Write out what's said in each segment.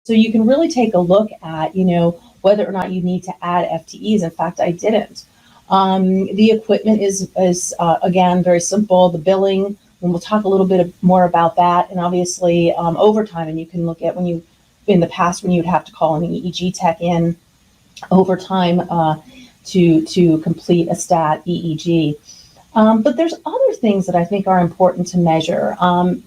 So you can really take a look at, whether or not you need to add FTEs. In fact, I didn't. The equipment is again, very simple. The billing, and we'll talk a little bit more about that. And obviously overtime, and you can look at in the past, when you'd have to call an EEG tech in overtime to complete a stat EEG. But there's other things that I think are important to measure.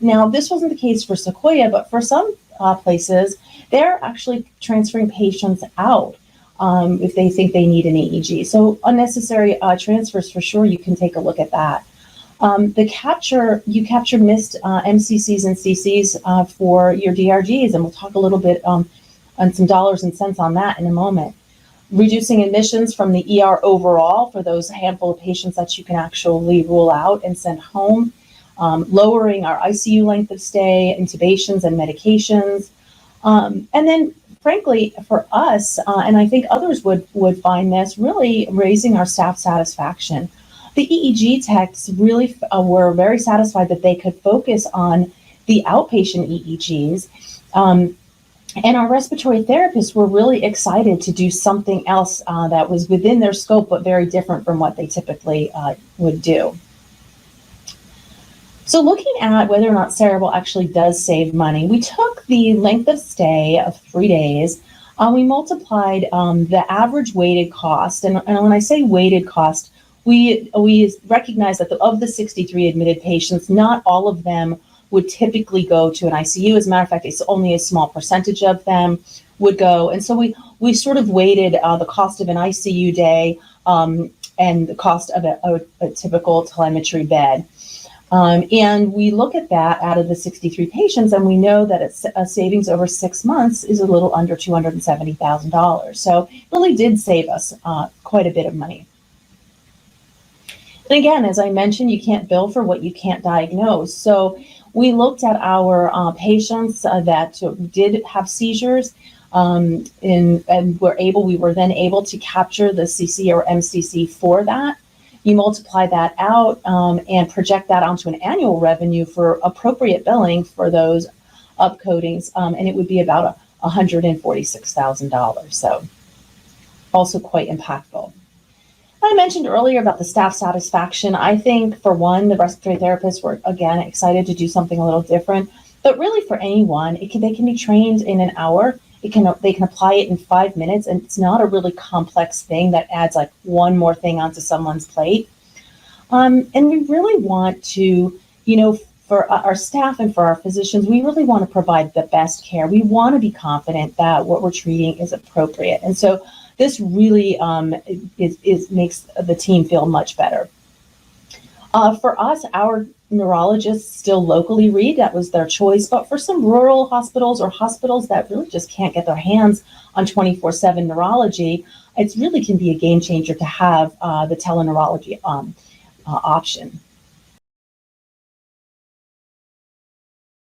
Now, this wasn't the case for Sequoia, but for some places, they're actually transferring patients out if they think they need an EEG. So unnecessary transfers, for sure, you can take a look at that. You capture missed MCCs and CCs for your DRGs, and we'll talk a little bit on some dollars and cents on that in a moment. Reducing admissions from the ER overall for those handful of patients that you can actually rule out and send home. Lowering our ICU length of stay, intubations and medications. And then, frankly, for us, and I think others would find this, really raising our staff satisfaction. The EEG techs really were very satisfied that they could focus on the outpatient EEGs. And our respiratory therapists were really excited to do something else that was within their scope, but very different from what they typically would do. So looking at whether or not Ceribell actually does save money, we took the length of stay of 3 days. We multiplied the average weighted cost. And when I say weighted cost, we recognize that of the 63 admitted patients, not all of them would typically go to an ICU. As a matter of fact, it's only a small percentage of them would go. And so we sort of weighted the cost of an ICU day and the cost of a typical telemetry bed. And we look at that out of the 63 patients, and we know that a savings over 6 months is a little under $270,000. So it really did save us quite a bit of money. And again, as I mentioned, you can't bill for what you can't diagnose. So we looked at our patients that did have seizures, and we were then able to capture the CC or MCC for that. You multiply that out and project that onto an annual revenue for appropriate billing for those upcodings, and it would be about $146,000. So also quite impactful. I mentioned earlier about the staff satisfaction. I think, for one, the respiratory therapists were, again, excited to do something a little different. But really, for anyone, they can be trained in an hour. They can apply it in 5 minutes, and it's not a really complex thing that adds like one more thing onto someone's plate. And we really want to, for our staff and for our physicians, we really want to provide the best care. We want to be confident that what we're treating is appropriate. And so this really makes the team feel much better. For us, our neurologists still locally read. That was their choice. But for some rural hospitals or hospitals that really just can't get their hands on 24/7 neurology, it really can be a game changer to have the teleneurology option.